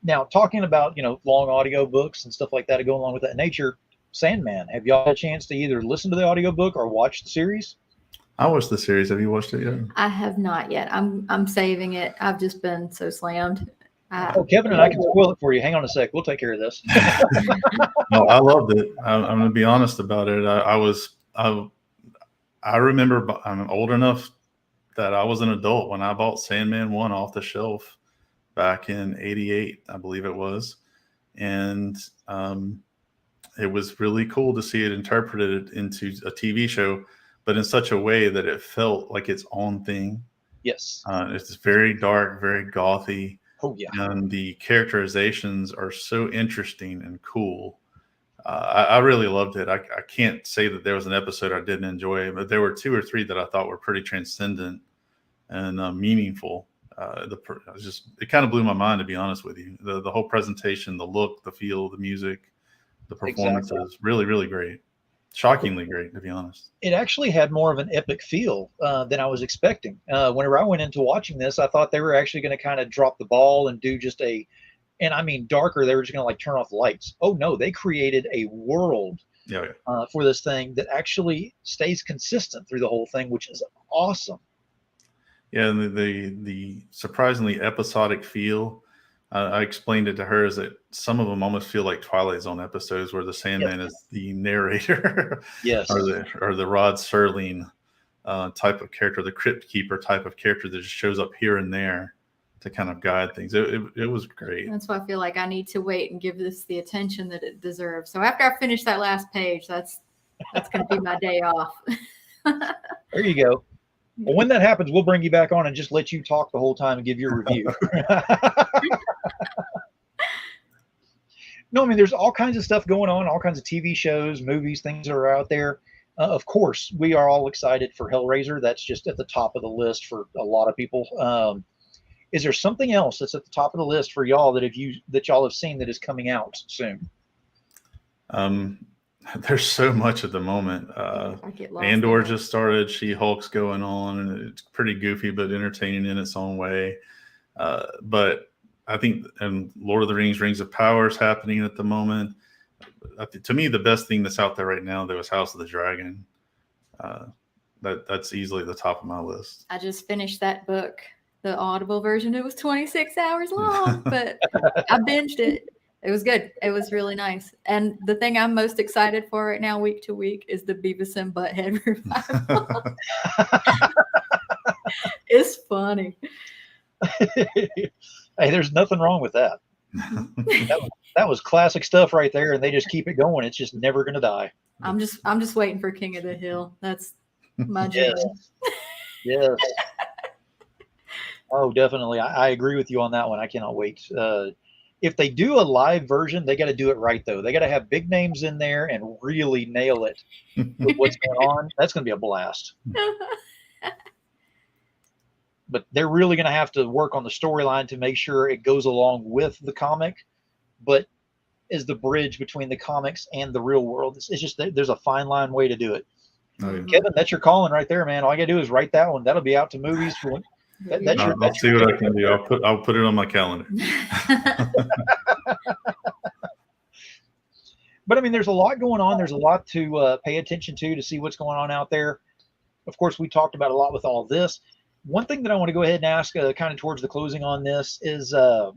Now, talking about, long audio books and stuff like that to go along with that nature, Sandman, have y'all had a chance to either listen to the audiobook or watch the series? I watched the series. Have you watched it yet? I have not yet. I'm saving it. I've just been so slammed. Kevin and I can spoil it for you. Hang on a sec. We'll take care of this. No, I loved it. I'm going to be honest about it. I remember I'm old enough that I was an adult when I bought Sandman 1 off the shelf back in '88, I believe it was. And it was really cool to see it interpreted into a TV show, but in such a way that it felt like its own thing. Yes. It's very dark, very gothy. Oh, yeah. And the characterizations are so interesting and cool. I really loved it. I can't say that there was an episode I didn't enjoy, but there were 2 or 3 that I thought were pretty transcendent and meaningful. It kind of blew my mind, to be honest with you. The whole presentation, the look, the feel, the music, the performances, really, really great. Shockingly great, to be honest. It actually had more of an epic feel than I was expecting. Whenever I went into watching this, I thought they were actually going to kind of drop the ball and do just and I mean darker. They were just going to turn off the lights. Oh no, they created a world for this thing that actually stays consistent through the whole thing, which is awesome. Yeah, and the surprisingly episodic feel. I explained it to her is that some of them almost feel like Twilight Zone episodes where the Sandman is the narrator, yes, or the Rod Serling type of character, the Crypt Keeper type of character that just shows up here and there to kind of guide things. It was great. That's why I feel like I need to wait and give this the attention that it deserves. So after I finish that last page, that's going to be my day off. There you go. Well, when that happens, we'll bring you back on and just let you talk the whole time and give your review. No, I mean, there's all kinds of stuff going on, all kinds of TV shows, movies, things that are out there. Of course, we are all excited for Hellraiser. That's just at the top of the list for a lot of people. Is there something else that's at the top of the list for y'all that y'all have seen that is coming out soon? There's so much at the moment. Andor just started. She-Hulk's going on, and it's pretty goofy but entertaining in its own way. But I think, and Lord of the Rings, Rings of Power is happening at the moment. To me, the best thing that's out there right now, there was House of the Dragon. That's easily the top of my list. I just finished that book, the Audible version. It was 26 hours long, but I binged it. It was good. It was really nice. And the thing I'm most excited for right now, week to week, is the Beavis and Butthead revival. It's funny. Hey, there's nothing wrong with that. That was classic stuff right there, and they just keep it going. It's just never going to die. I'm just waiting for King of the Hill. That's my dream. Yes. Oh, definitely. I agree with you on that one. I cannot wait. if they do a live version, they got to do it right though. They got to have big names in there and really nail it with what's going on. That's going to be a blast. But they're really going to have to work on the storyline to make sure it goes along with the comic, but is the bridge between the comics and the real world. It's just that there's a fine line way to do it. Oh, yeah. Kevin, that's your calling right there, man. All I got to do is write that one. That'll be out to movies. I'll see what I can do. I'll put it on my calendar. But I mean, there's a lot going on. There's a lot to pay attention to see what's going on out there. Of course, we talked about a lot with all of this. One thing that I want to go ahead and ask kind of towards the closing on this is, are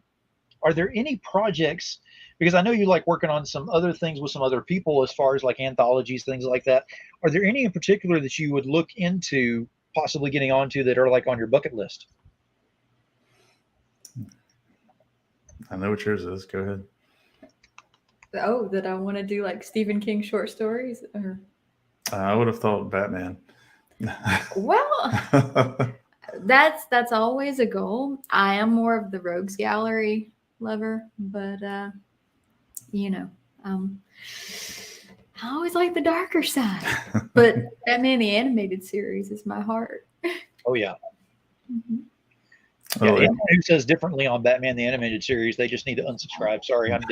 there any projects, because I know you like working on some other things with some other people as far as like anthologies, things like that. Are there any in particular that you would look into possibly getting onto that are like on your bucket list? I know what yours is. Go ahead. Oh, that I want to do like Stephen King short stories? Or... I would have thought Batman. Well, that's always a goal. I am more of the rogues gallery lover, but you know, I always like the darker side. But Batman the animated series is my heart. Oh yeah. Mm-hmm. Yeah, anyone who says differently on Batman the animated series, they just need to unsubscribe. Sorry, I'm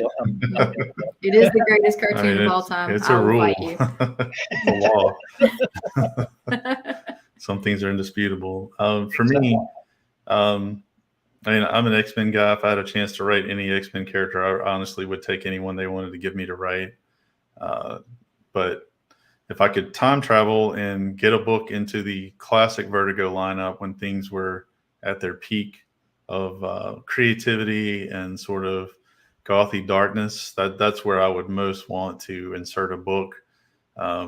It is the greatest cartoon of all time. It's a rule. The law. Some things are indisputable. For me, I mean, I'm an X-Men guy. If I had a chance to write any X-Men character, I honestly would take anyone they wanted to give me to write. But if I could time travel and get a book into the classic Vertigo lineup when things were at their peak of creativity and sort of gothy darkness, that's where I would most want to insert a book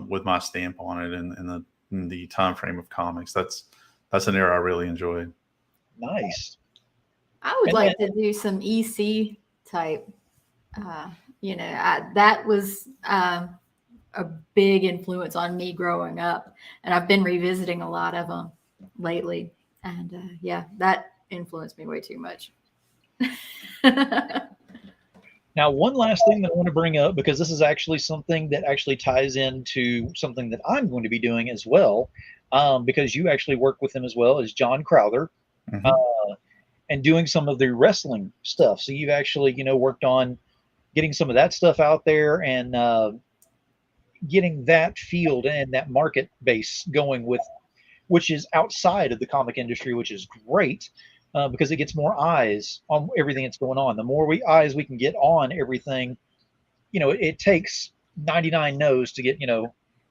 with my stamp on it in the time frame of comics. That's an era I really enjoyed. Nice. I would like to do some EC type. That was a big influence on me growing up, and I've been revisiting a lot of them lately. And that influenced me way too much. Now, one last thing that I want to bring up, because this is actually something that actually ties into something that I'm going to be doing as well, because you actually work with him as well, is John Crowther, and doing some of the wrestling stuff. So you've actually, worked on getting some of that stuff out there and getting that field and that market base going with, which is outside of the comic industry, which is great because it gets more eyes on everything that's going on. The more eyes we can get on everything, it takes 99 no's to get,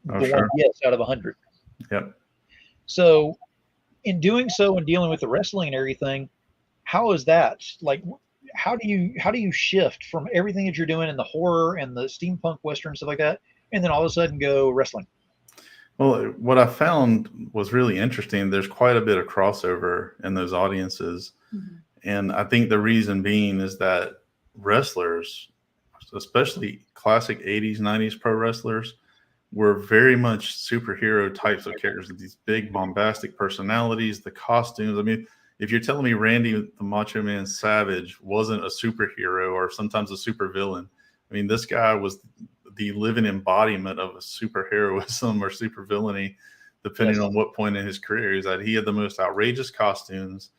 one yes out of 100. Yep. So in doing so and dealing with the wrestling and everything, how is that? Like, how do you shift from everything that you're doing in the horror and the steampunk Western stuff like that, and then all of a sudden go wrestling? Well, what I found was really interesting. There's quite a bit of crossover in those audiences. Mm-hmm. And I think the reason being is that wrestlers, especially classic 80s, 90s pro wrestlers, were very much superhero types of characters, these big bombastic personalities, the costumes. I mean, if you're telling me Randy the Macho Man Savage wasn't a superhero or sometimes a supervillain, I mean, this guy was the living embodiment of a superheroism or supervillainy, depending on what point in his career is that. He had the most outrageous costumes.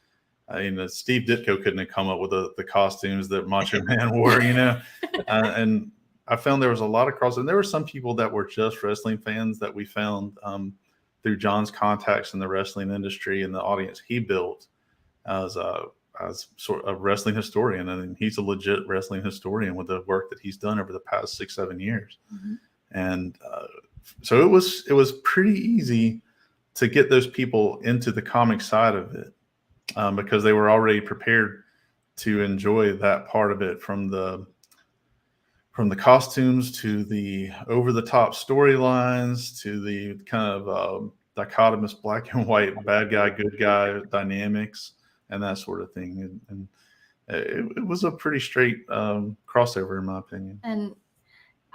Steve Ditko couldn't have come up with the costumes that Macho Man wore, and I found there was a lot of crossover. There were some people that were just wrestling fans that we found through John's contacts in the wrestling industry and the audience he built as sort of a wrestling historian. And he's a legit wrestling historian with the work that he's done over the past 6-7 years. Mm-hmm. And so it was pretty easy to get those people into the comic side of it because they were already prepared to enjoy that part of it, from the costumes to the over-the-top storylines to the kind of dichotomous black and white bad guy, good guy dynamics and that sort of thing. And it was a pretty straight crossover, in my opinion. And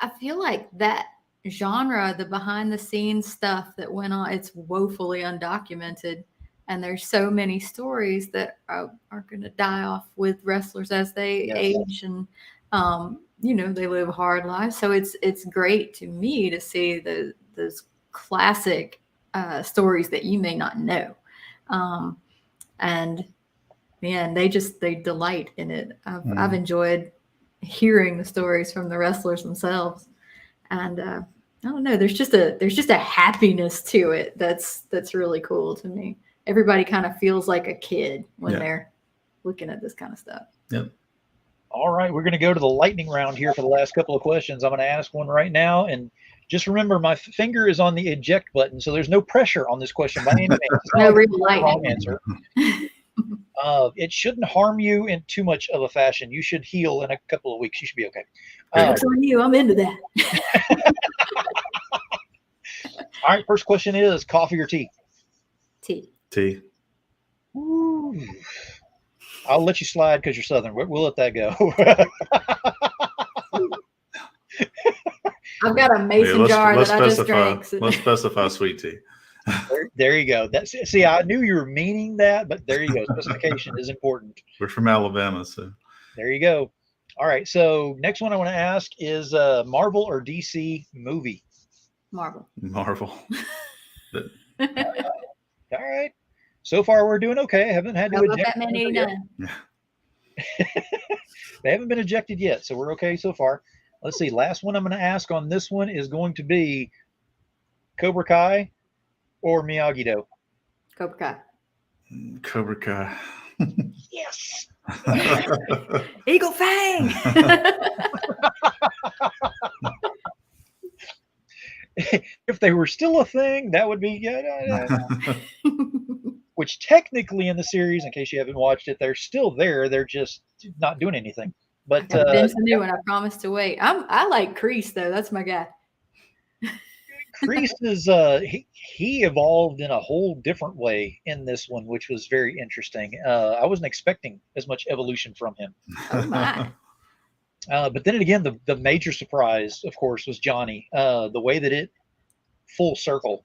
I feel like that genre, the behind the scenes stuff that went on, it's woefully undocumented. And there's so many stories that are going to die off with wrestlers as they age, and they live hard lives. So it's great to me to see those classic stories that you may not know, and man, they delight in it. I've enjoyed hearing the stories from the wrestlers themselves, and I don't know, there's just a happiness to it that's really cool to me. Everybody kind of feels like a kid when they're looking at this kind of stuff. Yep. All right, we're going to go to the lightning round here for the last couple of questions. I'm going to ask one right now, and just remember, my finger is on the eject button, so there's no pressure on this question by any means. No real lightning. Wrong answer. It shouldn't harm you in too much of a fashion. You should heal in a couple of weeks. You should be okay. It's on you. I'm into that. All right, first question is coffee or tea? Tea. Tea. Ooh. I'll let you slide because you're Southern. We'll let that go. I've got a mason jar that I just drank. Let's specify sweet tea. There you go. See, I knew you were meaning that, but there you go. Specification is important. We're from Alabama, so there you go. All right. So next one I want to ask is Marvel or DC movie? Marvel. All right. So far, we're doing okay. I haven't had to eject. Batman 89. They haven't been ejected yet, so we're okay so far. Let's see. Last one I'm going to ask on this one is going to be Cobra Kai or Miyagi-Do? Cobra Kai. Cobra Kai. Yes. Eagle Fang. If they were still a thing, that would be which technically in the series, in case you haven't watched it, they're still there. They're just not doing anything. But binge the new one. I promise to wait. I like Kreese though. That's my guy. Kreese is he evolved in a whole different way in this one, which was very interesting. I wasn't expecting as much evolution from him. Oh my. But then again, the major surprise, of course, was Johnny. The way that it full circle.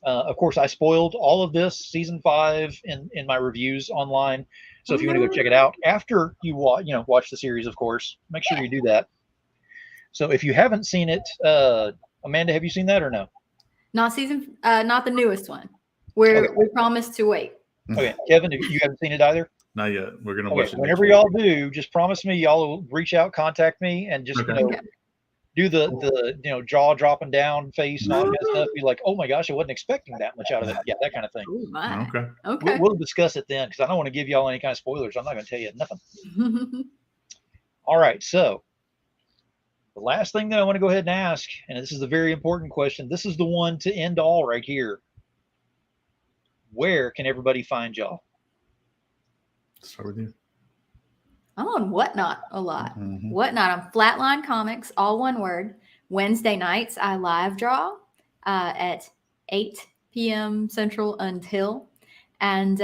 Of course, I spoiled all of this season 5 in my reviews online. So if you want to go check it out after you watch the series, of course, make sure you do that. So if you haven't seen it, Amanda, have you seen that or no? Not the newest one. We promised to wait. Okay, Kevin, you haven't seen it either? Not yet. We're gonna watch it. Whenever y'all do, just promise me y'all will reach out, contact me, and just do the jaw dropping down face and all that stuff. Be like, oh my gosh, I wasn't expecting that much out of it. Yeah, that kind of thing. Ooh, my. Okay. We'll discuss it then because I don't want to give y'all any kind of spoilers. I'm not going to tell you nothing. All right, so the last thing that I want to go ahead and ask, and this is a very important question. This is the one to end all right here. Where can everybody find y'all? Start with you. I'm on Whatnot a lot. Mm-hmm. Whatnot. I'm Flatline Comics, all one word. Wednesday nights, I live draw at 8 p.m. Central until. And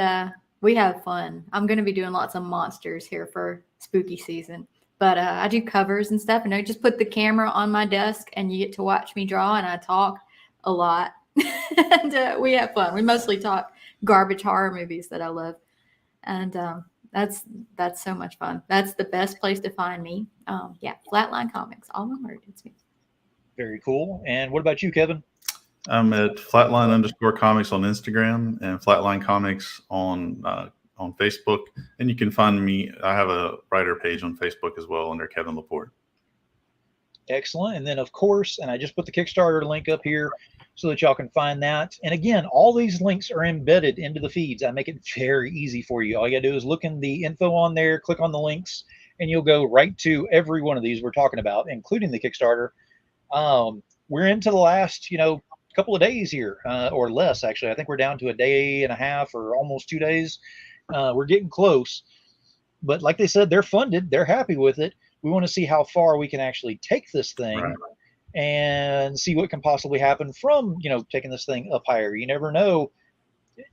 we have fun. I'm going to be doing lots of monsters here for spooky season. But I do covers and stuff. And I just put the camera on my desk and you get to watch me draw. And I talk a lot. And we have fun. We mostly talk garbage horror movies that I love. And that's so much fun. That's the best place to find me. Flatline Comics, all one word. It's me. Very cool. And what about you, Kevin? I'm at Flatline_comics on Instagram and Flatline Comics on Facebook. And you can find me. I have a writer page on Facebook as well under Kevin Laporte. Excellent. And then, of course, and I just put the Kickstarter link up here so that y'all can find that. And again, all these links are embedded into the feeds. I make it very easy for you. All you gotta do is look in the info on there, click on the links, and you'll go right to every one of these we're talking about, including the Kickstarter. We're into the last, couple of days here, or less, actually. I think we're down to a day and a half or almost 2 days. We're getting close. But like they said, they're funded. They're happy with it. We want to see how far we can actually take this thing. Right. And see what can possibly happen from, taking this thing up higher. You never know.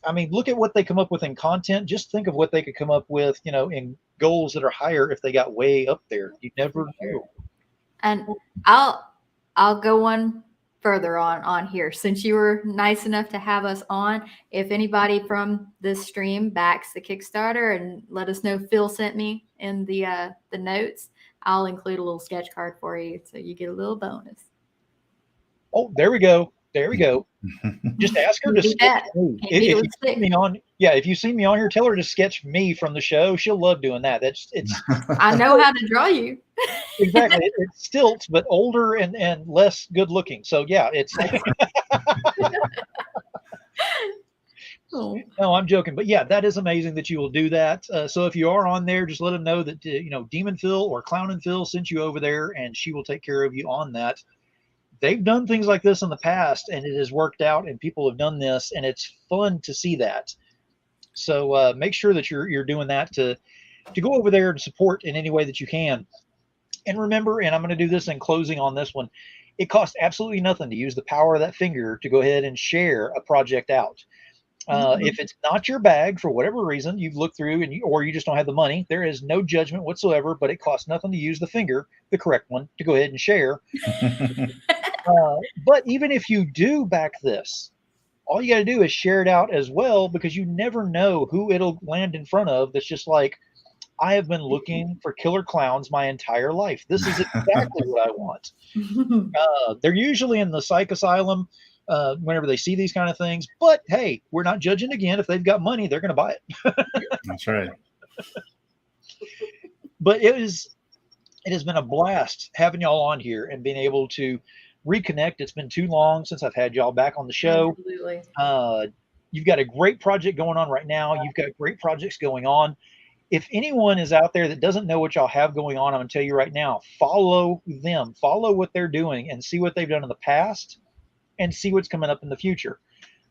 I mean, look at what they come up with in content. Just think of what they could come up with, in goals that are higher if they got way up there. You never know. And I'll go one further on here, since you were nice enough to have us on. If anybody from this stream backs the Kickstarter, and let us know Phil sent me in the notes, I'll include a little sketch card for you, so you get a little bonus. Oh, there we go. There we go. Just ask her to sketch me. If you see me on, if you see me on here, tell her to sketch me from the show. She'll love doing that. It's. I know how to draw you. Exactly. It's stilts, but older and less good looking. So yeah, it's. Oh. No, I'm joking, but yeah, that is amazing that you will do that. So if you are on there, just let them know that Demon Phil or Clownin' Phil sent you over there, and she will take care of you on that. They've done things like this in the past, and it has worked out, and people have done this, and it's fun to see that. So make sure that you're doing that to go over there and support in any way that you can. And remember, and I'm going to do this in closing on this one, it costs absolutely nothing to use the power of that finger to go ahead and share a project out. If it's not your bag for whatever reason, you've looked through or you just don't have the money, there is no judgment whatsoever, but it costs nothing to use the finger, the correct one, to go ahead and share. But even if you do back this, all you got to do is share it out as well, because you never know who it'll land in front of. That's just like, I have been looking for killer clowns my entire life. This is exactly what I want. They're usually in the psych asylum whenever they see these kind of things. But hey, we're not judging again. If they've got money, they're going to buy it. That's right. But it has been a blast having y'all on here and being able to reconnect. It's been too long since I've had y'all back on the show. Absolutely. You've got a great project going on right now. You've got great projects going on. If anyone is out there that doesn't know what y'all have going on, I'm going to tell you right now, follow them, follow what they're doing, and see what they've done in the past and see what's coming up in the future.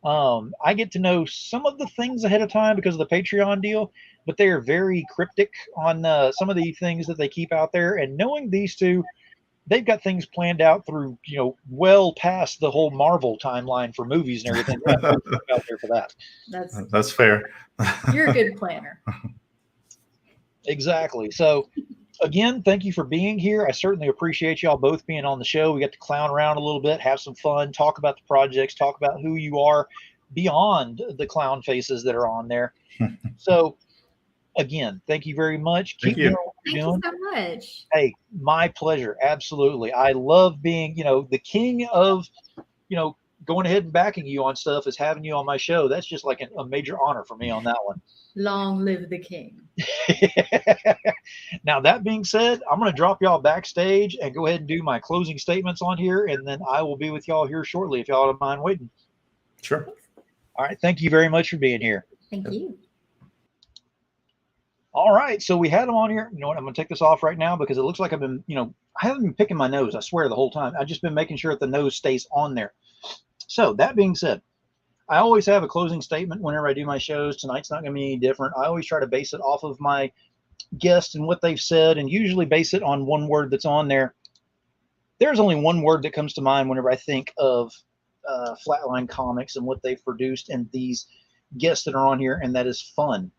I get to know some of the things ahead of time because of the Patreon deal, but they are very cryptic on some of the things that they keep out there. And knowing these two, they've got things planned out through, well past the whole Marvel timeline for movies and everything. Out there for that. That's fair. You're a good planner. Exactly. So again, thank you for being here. I certainly appreciate y'all both being on the show. We got to clown around a little bit, have some fun, talk about the projects, talk about who you are beyond the clown faces that are on there. So again, thank you very much. Keep doing what you're doing. Thank you so much. Hey, my pleasure. Absolutely. I love being, the king of, going ahead and backing you on stuff is having you on my show. That's just like a major honor for me on that one. Long live the king. Now, that being said, I'm going to drop y'all backstage and go ahead and do my closing statements on here, and then I will be with y'all here shortly if y'all don't mind waiting. Sure. All right. Thank you very much for being here. Thank you. All right. So we had them on here. You know what? I'm going to take this off right now because it looks like I've been, I haven't been picking my nose, I swear, the whole time. I've just been making sure that the nose stays on there. So that being said, I always have a closing statement whenever I do my shows. Tonight's not going to be any different. I always try to base it off of my guests and what they've said, and usually base it on one word that's on there. There's only one word that comes to mind whenever I think of Flatline Comics and what they've produced and these guests that are on here, and that is fun.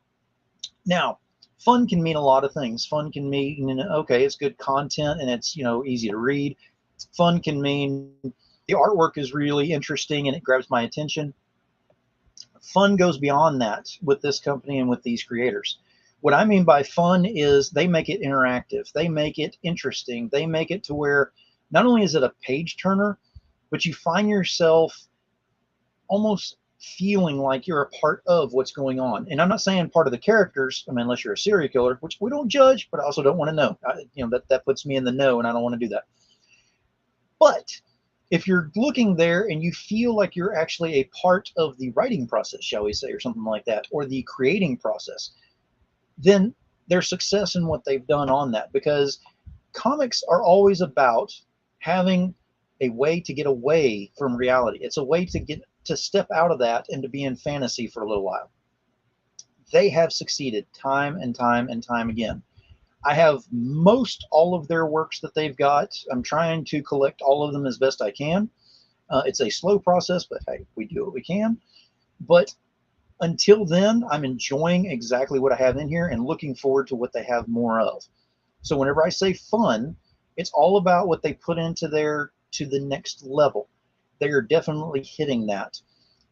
Now, fun can mean a lot of things. Fun can mean, okay, it's good content and it's, easy to read. Fun can mean the artwork is really interesting and it grabs my attention. Fun goes beyond that with this company and with these creators. What I mean by fun is they make it interactive. They make it interesting. They make it to where not only is it a page turner, but you find yourself almost feeling like you're a part of what's going on. And I'm not saying part of the characters, unless you're a serial killer, which we don't judge, but I also don't want to know. That puts me in the know, and I don't want to do that. But if you're looking there and you feel like you're actually a part of the writing process, shall we say, or something like that, or the creating process, then there's success in what they've done on that, because comics are always about having a way to get away from reality. It's a way to step out of that and to be in fantasy for a little while. They have succeeded time and time and time again. I have most all of their works that they've got. I'm trying to collect all of them as best I can. It's a slow process, but hey, we do what we can. But until then, I'm enjoying exactly what I have in here and looking forward to what they have more of. So whenever I say fun, it's all about what they put into there to the next level. They are definitely hitting that.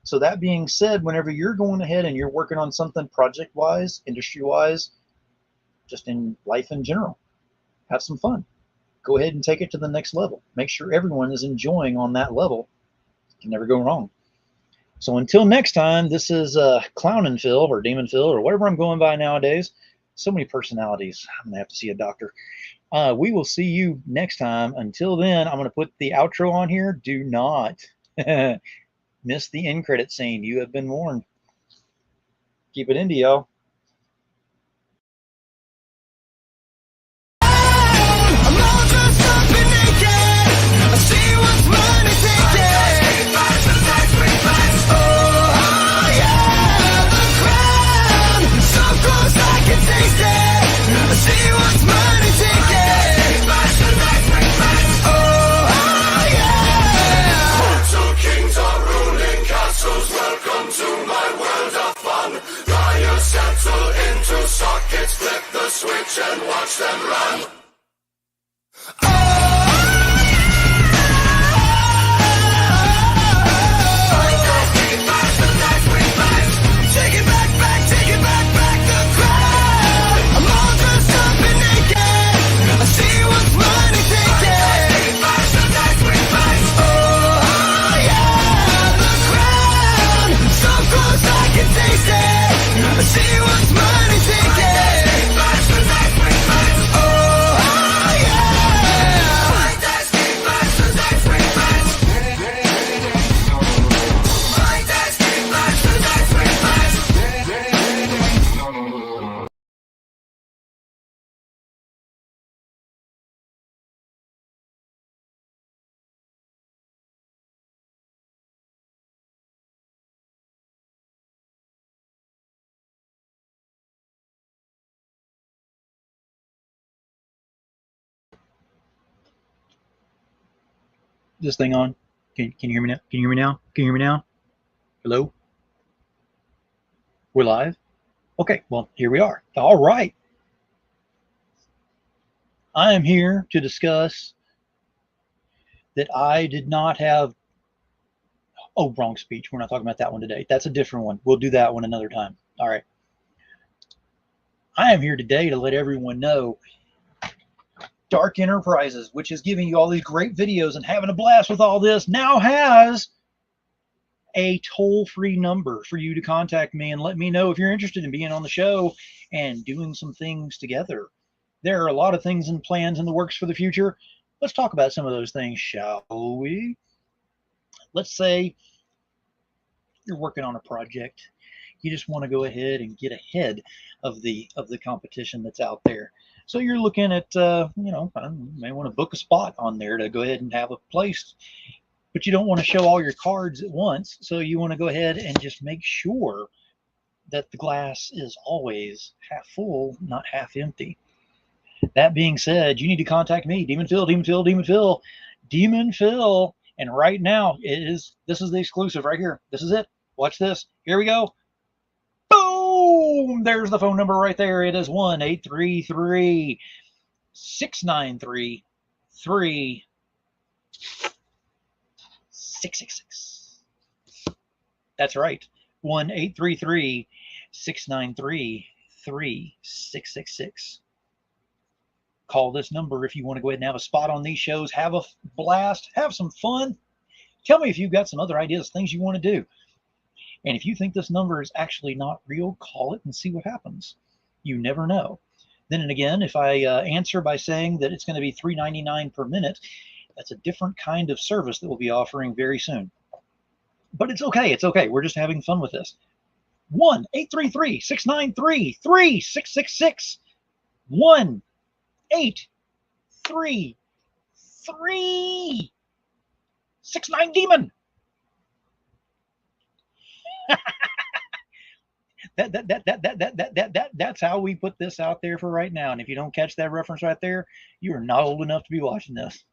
So that being said, whenever you're going ahead and you're working on something project-wise, industry-wise, just in life in general, have some fun. Go ahead and take it to the next level. Make sure everyone is enjoying on that level. You can never go wrong. So until next time, this is Clownin' Phil or Demon Phil or whatever I'm going by nowadays. So many personalities. I'm going to have to see a doctor. We will see you next time. Until then, I'm going to put the outro on here. Do not miss the end credit scene. You have been warned. Keep it indie, y'all. I'm all dressed up and naked. I see what's mine and take it. Oh, yeah, the crown. So close I can taste it. I see what's mine and take it. Oh, yeah. Mortal kings are ruling castles. Welcome to my world of fun. Liars settle into sockets. Flip the switch and watch them run. See what's mine and take it. Oh, yeah. This thing on? Can you hear me now? Can you hear me now? Can you hear me now? Hello? We're live? Okay, well, here we are. All right. I am here to discuss that I did not have... Oh, wrong speech. We're not talking about that one today. That's a different one. We'll do that one another time. All right. I am here today to let everyone know Dark Enterprises, which is giving you all these great videos and having a blast with all this, now has a toll-free number for you to contact me and let me know if you're interested in being on the show and doing some things together. There are a lot of things and plans in the works for the future. Let's talk about some of those things, shall we? Let's say you're working on a project. You just want to go ahead and get ahead of the competition that's out there. So you're looking at, you may want to book a spot on there to go ahead and have a place, but you don't want to show all your cards at once. So you want to go ahead and just make sure that the glass is always half full, not half empty. That being said, you need to contact me, Demon Phil, Demon Phil, Demon Phil, Demon Phil. And right now, this is the exclusive right here. This is it. Watch this. Here we go. Boom! There's the phone number right there. It is 1-833-693-3666. That's right. 1-833-693-3666. Call this number if you want to go ahead and have a spot on these shows. Have a blast. Have some fun. Tell me if you've got some other ideas, things you want to do. And if you think this number is actually not real, call it and see what happens. You never know. Then and again, if I answer by saying that it's going to be $3.99 per minute, that's a different kind of service that we'll be offering very soon. But it's okay. It's okay. We're just having fun with this. 1-833-693-3666. 1-833-69-DEMON. That's how we put this out there for right now. And if you don't catch that reference right there, you are not old enough to be watching this.